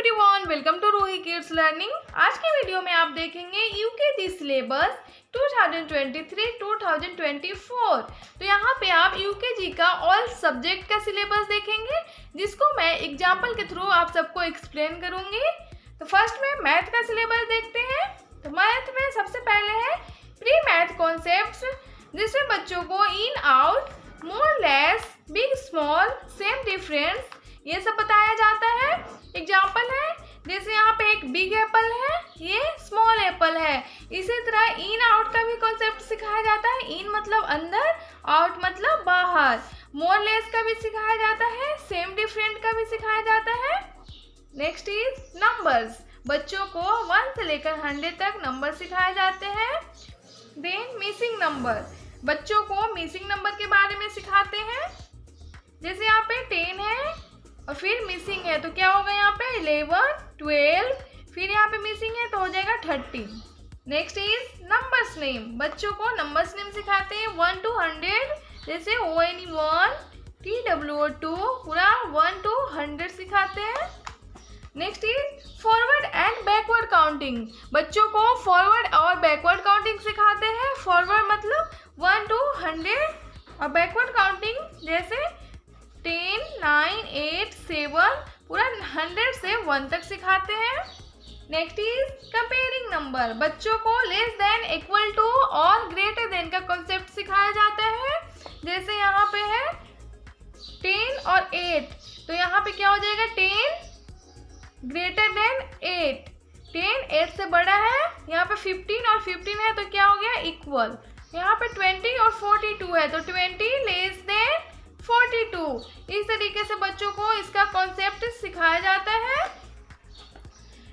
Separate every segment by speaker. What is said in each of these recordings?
Speaker 1: Everyone, welcome to Ruhi kids learning. आज के video में आप देखेंगे यूकेजी सिलेबस 2023-2024। तो यहाँ पे आप यूकेजी का ऑल सब्जेक्ट का सिलेबस देखेंगे, जिसको मैं एग्जाम्पल के थ्रू आप सबको एक्सप्लेन करूँगी। तो फर्स्ट में मैथ का सिलेबस देखते हैं। तो मैथ में सबसे पहले है प्री मैथ कॉन्सेप्ट्स, जिसमें बच्चों को in out, more less, big small, same difference ये सब बताया जाता है। एग्जाम्पल है जैसे यहाँ पे एक बिग एप्पल है, ये स्मॉल एप्पल है। इसी तरह इन आउट का भी कॉन्सेप्ट सिखाया जाता है। इन मतलब अंदर, आउट मतलब बाहर। मोर लेस का भी सिखाया जाता है, सेम डिफरेंट का भी सिखाया जाता है। नेक्स्ट इज नंबर्स, बच्चों को 1 से लेकर 100 तक नंबर सिखाए जाते हैं। देन मिसिंग नंबर, बच्चों को मिसिंग नंबर के बारे में सिखाते हैं। जैसे यहाँ पे 10 है और फिर मिसिंग है तो क्या होगा यहाँ पे 11, 12, फिर यहाँ पे मिसिंग है तो हो जाएगा 30। नेक्स्ट इज नंबर्स नेम, बच्चों को नंबर्स नेम सिखाते हैं 1 to 100, जैसे ONE1, TWO2, पूरा 1 to 100 सिखाते हैं। Next is forward and backward counting, बच्चों को फॉरवर्ड और बैकवर्ड काउंटिंग सिखाते हैं। फॉरवर्ड मतलब 1 to 100 और बैकवर्ड काउंटिंग जैसे 10, 9, 8, 7, पूरा 100 से 1 तक सिखाते हैं। नेक्स्ट इज कंपेयरिंग नंबर, बच्चों को लेस देन, इक्वल टू और ग्रेटर देन का कॉन्सेप्ट सिखाया जाता है। जैसे यहाँ पे है 10 और 8, तो यहाँ पे क्या हो जाएगा 10 ग्रेटर देन 8, 10 8 से बड़ा है। यहाँ पे 15 और 15 है तो क्या हो गया इक्वल। यहाँ पे 20 और 42 है तो 20 लेस देन 42। इस तरीके से बच्चों को इसका कॉन्सेप्ट सिखाया जाता है।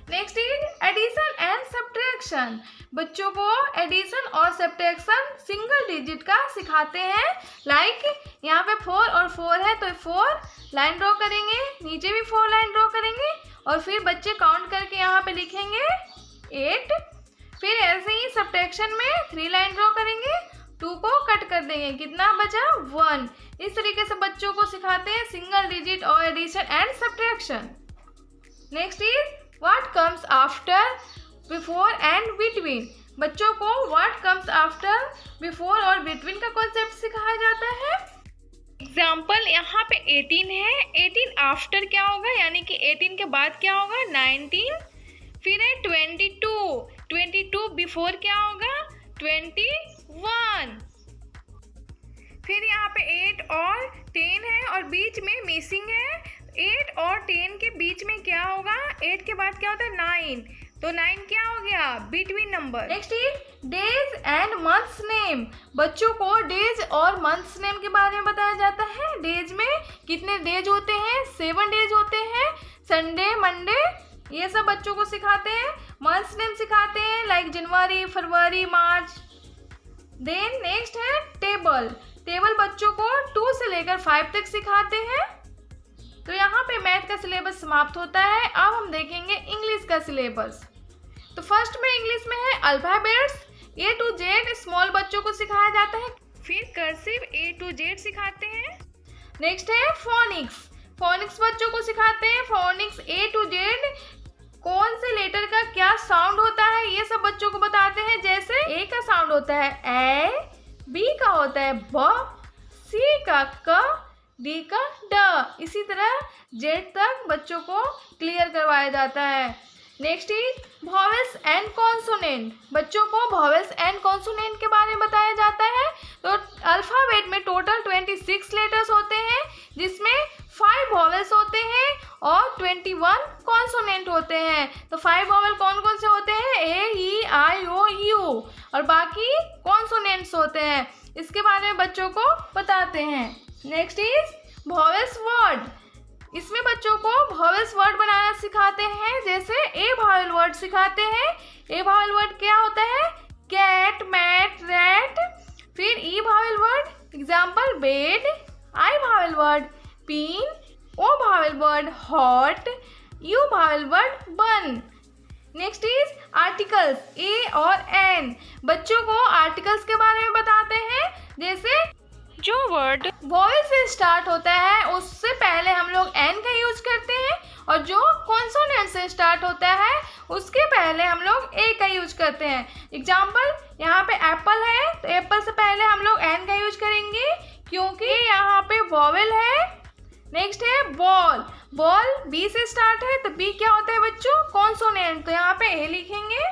Speaker 1: Next is addition and subtraction, बच्चों को एडिशन और सब्ट्रैक्शन सिंगल डिजिट का सिखाते हैं। लाइक यहाँ पे 4 और 4 है तो 4 लाइन ड्रॉ करेंगे, नीचे भी 4 लाइन ड्रॉ करेंगे और फिर बच्चे काउंट करके यहाँ पे लिखेंगे 8। फिर ऐसे ही सब्ट्रैक्शन में 3 लाइन ड्रॉ करेंगे, 2 को कट कर देंगे, कितना बचा 1। इस तरीके से बच्चों को सिखाते हैं सिंगल डिजिट और addition and subtraction. Next is what comes after, before and between, बच्चों को व्हाट कम्स आफ्टर, बिफोर और बिटवीन का कॉन्सेप्ट सिखाया जाता है। एग्जाम्पल यहाँ पे 18 है, 18 आफ्टर क्या होगा, यानी कि 18 के बाद क्या होगा 19। फिर है 22, 22 बिफोर क्या होगा 21। फिर यहाँ पे 8 और 10 है और बीच में मिसिंग है। 8 और 10 के बीच में क्या होगा, 8 के बाद क्या होता है 9, तो 9 क्या हो गया between number. Next is days and months name, बच्चों को डेज और मंथ्स नेम के बारे में बताया जाता है। डेज में कितने डेज होते हैं, 7 डेज होते हैं, संडे, मंडे, ये सब बच्चों को सिखाते हैं। मंथ्स नेम सिखाते हैं लाइक जनवरी, फरवरी, मार्च। देन नेक्स्ट है टेबल, टेबल बच्चों को 2 से लेकर 5 तक सिखाते हैं। तो यहाँ पे मैथ का सिलेबस समाप्त होता है। अब हम देखेंगे इंग्लिश का सिलेबस। तो फर्स्ट में इंग्लिश में है alphabets A to Z, small बच्चों को सिखाया जाता है। फिर कर्सिव A to Z सिखाते हैं। नेक्स्ट है फोनिक्स, फोनिक्स बच्चों को सिखाते हैं। फोनिक्स A to Z, कौन से लेटर का क्या साउंड होता है ये सब बच्चों को बताते हैं। जैसे A का साउंड होता है ए, B का होता है ब, C का क, D का ड, इसी तरह Z तक बच्चों को क्लियर करवाया जाता है। Next is vowels and consonant, बच्चों को वॉवेल्स एंड कॉन्सोनेंट के बारे में बताया जाता है। तो अल्फ़ाबेट में टोटल 26 लेटर्स होते हैं, जिसमें 5 वॉवेल्स होते हैं और 21 कॉन्सोनेंट होते हैं। तो 5 वॉवेल कौन कौन से होते हैं, A, E, I, O, U, और बाकी कॉन्सोनेंट्स होते हैं। इसके बारे में बच्चों को बताते हैं। नेक्स्ट इज वॉवेल्स वर्ड, इसमें बच्चों को वॉवेल्स वर्ड बनाना सिखाते हैं। जैसे ए वॉवेल वर्ड सिखाते हैं। ए वॉवेल वर्ड क्या होता है, कैट, मैट, रैट। फिर E vowel word example bed, I vowel word pin, O vowel word hot, U vowel word bun. Next is articles a और एन, बच्चों को आर्टिकल्स के बारे में बताते हैं। जैसे जो वर्ड वॉवेल से स्टार्ट होता है उससे पहले हम लोग एन का यूज करते हैं और जो कॉन्सोनेंट से स्टार्ट होता है उसके पहले हम लोग ए का यूज करते हैं। एग्जाम्पल, यहाँ पे एप्पल है तो एप्पल से पहले हम लोग एन का यूज करेंगे क्योंकि यहाँ पे वॉवेल है। नेक्स्ट है बॉल, बॉल बी से स्टार्ट है तो बी क्या होता है बच्चों, कॉन्सोनेंट, तो यहाँ पे ए लिखेंगे।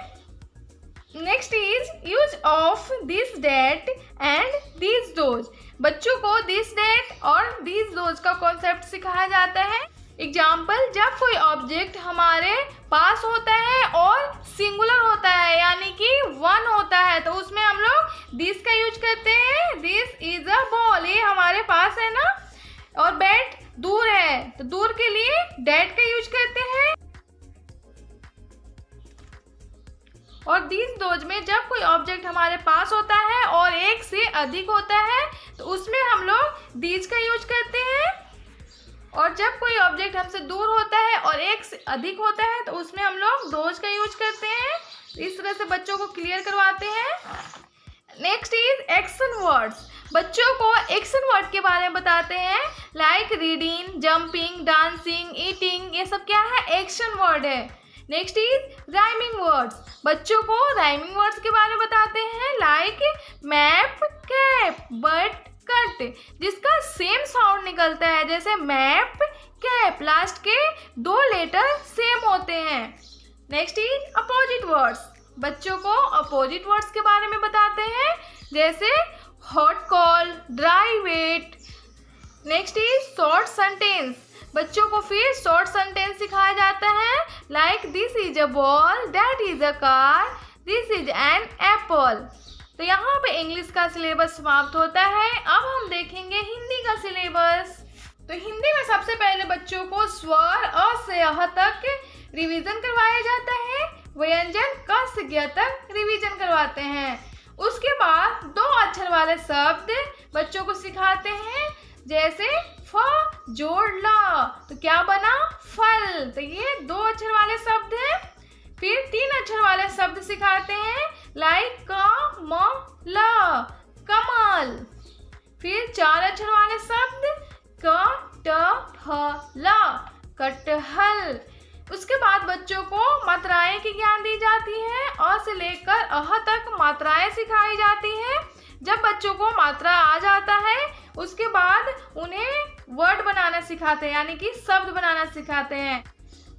Speaker 1: Next is use of this that and this those. बच्चों को दिस डेट और दिस दोज का कॉन्सेप्ट सिखाया जाता है। एग्जाम्पल, जब कोई ऑब्जेक्ट हमारे पास होता है और सिंगुलर होता है यानी कि वन होता है तो उसमें हम लोग दिस का यूज करते हैं। दिस इज अ बॉल, ये हमारे पास है ना, और बैट दूर है तो दूर के लिए डेट का यूज करते हैं। और दिस दोज में जब कोई ऑब्जेक्ट हमारे पास होता है और एक से अधिक होता है तो उसमें हम लोग दिस का यूज करते हैं। और जब कोई ऑब्जेक्ट हमसे दूर होता है और एक से अधिक होता है तो उसमें हम लोग दोज का यूज करते हैं। तो इस तरह से बच्चों को क्लियर करवाते हैं। Next is action words. बच्चों को एक्शन वर्ड के बारे में बताते हैं, like reading, jumping, dancing, eating, ये सब क्या है, एक्शन वर्ड है। Next is rhyming words. बच्चों को राइमिंग वर्ड्स के बारे में बताते हैं, like map, cap, but, cut, जिसका सेम साउंड निकलता है, जैसे मैप, कैप, लास्ट के दो लेटर सेम होते हैं। Next is opposite words. बच्चों को अपोजिट वर्ड्स के बारे में बताते हैं, जैसे hot cold, dry wet. Next is short sentence. बच्चों को फिर शॉर्ट सेंटेंस सिखाया जाता है, like this is a ball, that is a car, this is an apple. तो यहाँ पे इंग्लिश का सिलेबस समाप्त होता है। अब हम देखेंगे हिंदी का सिलेबस। तो हिंदी में सबसे पहले बच्चों को स्वर अ से अह तक रिवीजन करवाया जाता है, व्यंजन क से ज्ञ तक रिवीजन करवाते हैं। उसके बाद दो अक्षर वाले शब्द बच्चों को सिखाते हैं, जैसे फ जोड़ ल, तो क्या बना, फल, तो ये दो अक्षर वाले शब्द हैं। फिर तीन अक्षर वाले शब्द सिखाते हैं, लाइक क म ल, कमल। फिर चार अक्षर वाले शब्द, क ट फ ल, कटहल। उसके बाद बच्चों को मात्राएं की ज्ञान दी जाती है, अ से लेकर अह तक मात्राएं सिखाई जाती है। जब बच्चों को मात्रा आ जाता है उसके बाद उन्हें वर्ड बनाना सिखाते हैं, यानी कि शब्द बनाना सिखाते हैं।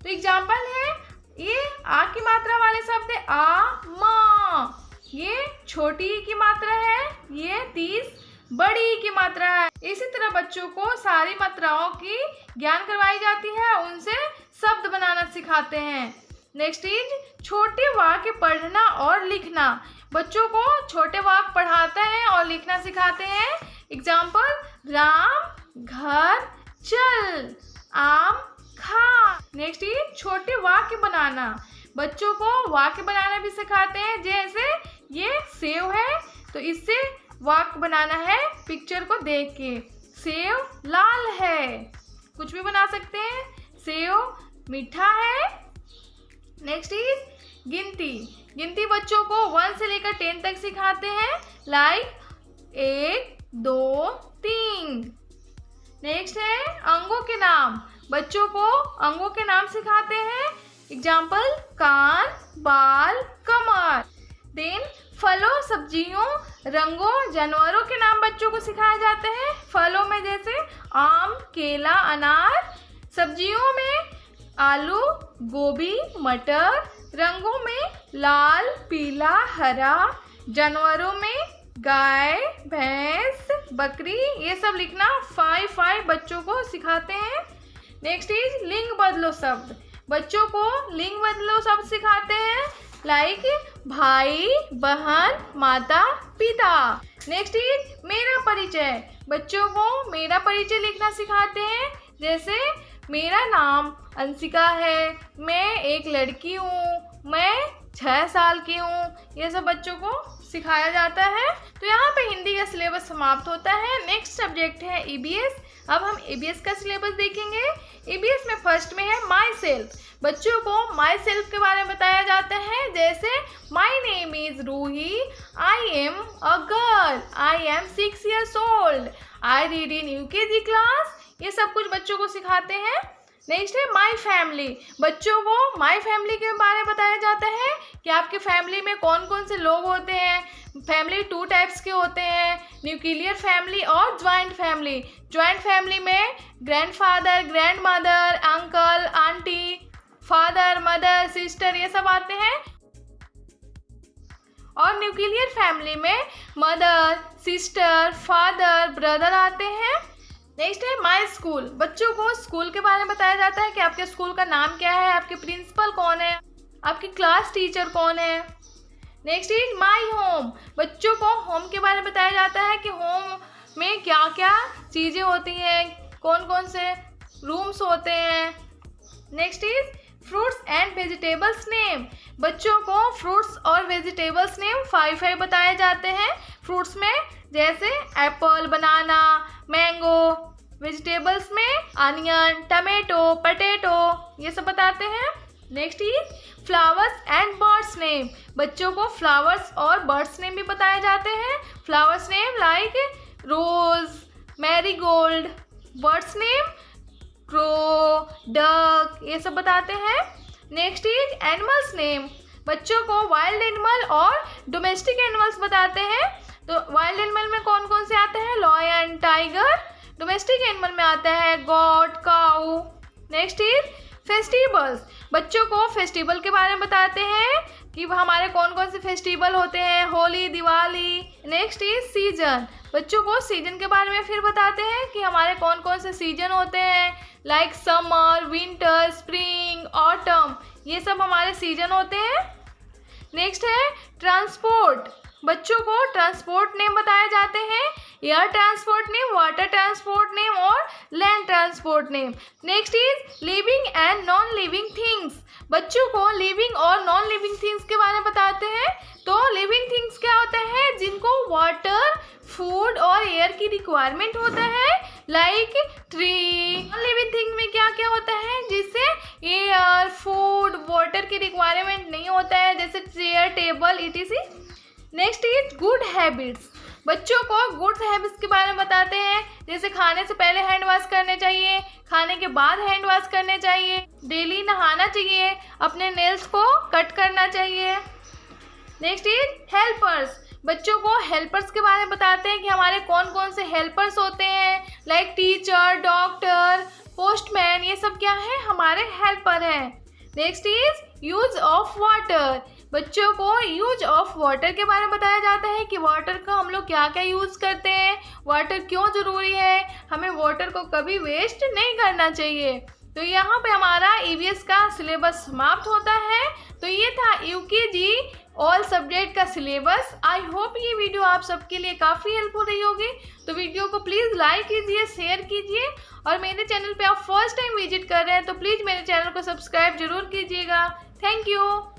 Speaker 1: तो एग्जाम्पल है, ये आ की मात्रा वाले शब्द है आ, म, ये छोटी ई की मात्रा है, ये 30 बड़ी ई की मात्रा है। इसी तरह बच्चों को सारी मात्राओं की ज्ञान करवाई जाती है, उनसे शब्द बनाना सिखाते हैं। नेक्स्ट इज छोटे वाक्य पढ़ना और लिखना। बच्चों को छोटे वाक्य पढ़ाते हैं और लिखना सिखाते हैं। एग्जाम्पल, राम घर चल, आम खा। नेक्स्ट इज छोटे वाक्य बनाना। बच्चों को वाक्य बनाना भी सिखाते हैं, जैसे ये सेव है तो इससे वाक्य बनाना है पिक्चर को देख के। सेव लाल है, कुछ भी बना सकते हैं। सेव मीठा है। नेक्स्ट इज गिनती। गिनती बच्चों को 1 से लेकर 10 तक सिखाते हैं, लाइक 1 2 3। नेक्स्ट है अंगों के नाम। बच्चों को अंगों के नाम सिखाते हैं, एग्जाम्पल कान, बाल, कमर। देन फलों, सब्जियों, रंगों, जानवरों के नाम बच्चों को सिखाए जाते हैं। फलों में जैसे आम, केला, अनार। सब्जियों में आलू, गोभी, मटर। रंगों में लाल, पीला, हरा। जानवरों में गाय, भैंस, बकरी। ये सब लिखना 5 बच्चों को सिखाते हैं। नेक्स्ट इज लिंग बदलो शब्द। बच्चों को लिंग बदलो शब्द सिखाते हैं, लाइक भाई, बहन, माता, पिता। नेक्स्ट इज मेरा परिचय। बच्चों को मेरा परिचय लिखना सिखाते हैं, जैसे मेरा नाम अंशिका है, मैं एक लड़की हूँ, मैं 6 साल की हूँ। ये सब बच्चों को सिखाया जाता है। तो यहाँ पे हिंदी का सिलेबस समाप्त होता है। नेक्स्ट सब्जेक्ट है ईबीएस। अब हम ईबीएस का सिलेबस देखेंगे। ईबीएस में फर्स्ट में है माई सेल्फ। बच्चों को माई सेल्फ के बारे में बताया जाता है, जैसे my name is Ruhi, I am a girl, I am 6 years old, I read in UKG class. ये सब कुछ बच्चों को सिखाते हैं। नेक्स्ट है माई फैमिली। बच्चों को माई फैमिली के बारे में बताया जाता है कि आपके फैमिली में कौन कौन से लोग होते हैं। फैमिली 2 टाइप्स के होते हैं, न्यूक्लियर फैमिली और ज्वाइंट फैमिली। ज्वाइंट फैमिली में grandfather, grand mother, uncle, aunty, father, mother, sister ये सब आते हैं। और न्यूक्लियर फैमिली में मदर, सिस्टर, फादर, ब्रदर आते हैं। नेक्स्ट है माई स्कूल। बच्चों को स्कूल के बारे में बताया जाता है कि आपके स्कूल का नाम क्या है, आपके प्रिंसिपल कौन है, आपकी क्लास टीचर कौन है। Next is my home. बच्चों को होम के बारे में बताया जाता है कि होम में क्या क्या चीज़ें होती हैं, कौन कौन से रूम्स होते हैं। Next is fruits and vegetables name. बच्चों को फ्रूट्स और वेजिटेबल्स नेम 5 बताए जाते हैं। फ्रूट्स में जैसे एप्पल, बनाना, मैंगो। वेजिटेबल्स में अनियन, टमेटो, पटेटो ये सब बताते हैं। Next is flowers and birds name. बच्चों को फ्लावर्स और बर्ड्स नेम भी बताए जाते हैं। Flowers name like rose, marigold. Birds name crow, duck ये सब बताते हैं। Next is animals name. बच्चों को वाइल्ड एनिमल और डोमेस्टिक एनिमल्स बताते हैं। तो वाइल्ड एनिमल में कौन कौन से आते हैं, लॉयन, टाइगर। डोमेस्टिक एनिमल में आता है got, cow. Next is festivals. बच्चों को फेस्टिवल के बारे में बताते हैं कि हमारे कौन कौन से फेस्टिवल होते हैं, Holi, Diwali. Next is season. बच्चों को सीजन के बारे में फिर बताते हैं कि हमारे कौन कौन से सीजन होते हैं, like summer, winter, spring, autumn ये सब हमारे सीजन होते हैं। नेक्स्ट है ट्रांसपोर्ट। बच्चों को ट्रांसपोर्ट नेम बताए जाते हैं, air transport name, water transport name और land transport name. Next is living and non living things. बच्चों को लिविंग और नॉन लिविंग थिंग्स के बारे में बताते हैं। तो लिविंग थिंग्स क्या होता है, जिनको वाटर, फूड और एयर की रिक्वायरमेंट होता है, like tree. Non living thing में क्या क्या होता है, जिससे एयर, फूड, वाटर की रिक्वायरमेंट नहीं होता है, जैसे chair, table etc। Next is good habits. बच्चों को गुड हैबिट्स के बारे में बताते हैं, जैसे खाने से पहले हैंड वॉश करने चाहिए, खाने के बाद हैंड वॉश करने चाहिए, डेली नहाना चाहिए, अपने नेल्स को कट करना चाहिए। Next is helpers. बच्चों को हेल्पर्स के बारे में बताते हैं कि हमारे कौन कौन से हेल्पर्स होते हैं, लाइक टीचर, डॉक्टर, पोस्टमैन ये सब क्या है, हमारे हेल्पर हैं। Next is use of water. बच्चों को यूज ऑफ वाटर के बारे में बताया जाता है कि वाटर का हम लोग क्या क्या यूज़ करते हैं, वाटर क्यों ज़रूरी है, हमें वाटर को कभी वेस्ट नहीं करना चाहिए। तो यहाँ पे हमारा EVS का सिलेबस समाप्त होता है। तो ये था UKG ऑल सब्जेक्ट का सिलेबस। आई होप ये वीडियो आप सबके लिए काफ़ी हेल्पफुल रही होगी। तो वीडियो को प्लीज़ लाइक कीजिए, शेयर कीजिए, और मेरे चैनल पे आप फर्स्ट टाइम विजिट कर रहे हैं तो प्लीज़ मेरे चैनल को सब्सक्राइब जरूर कीजिएगा। Thank you.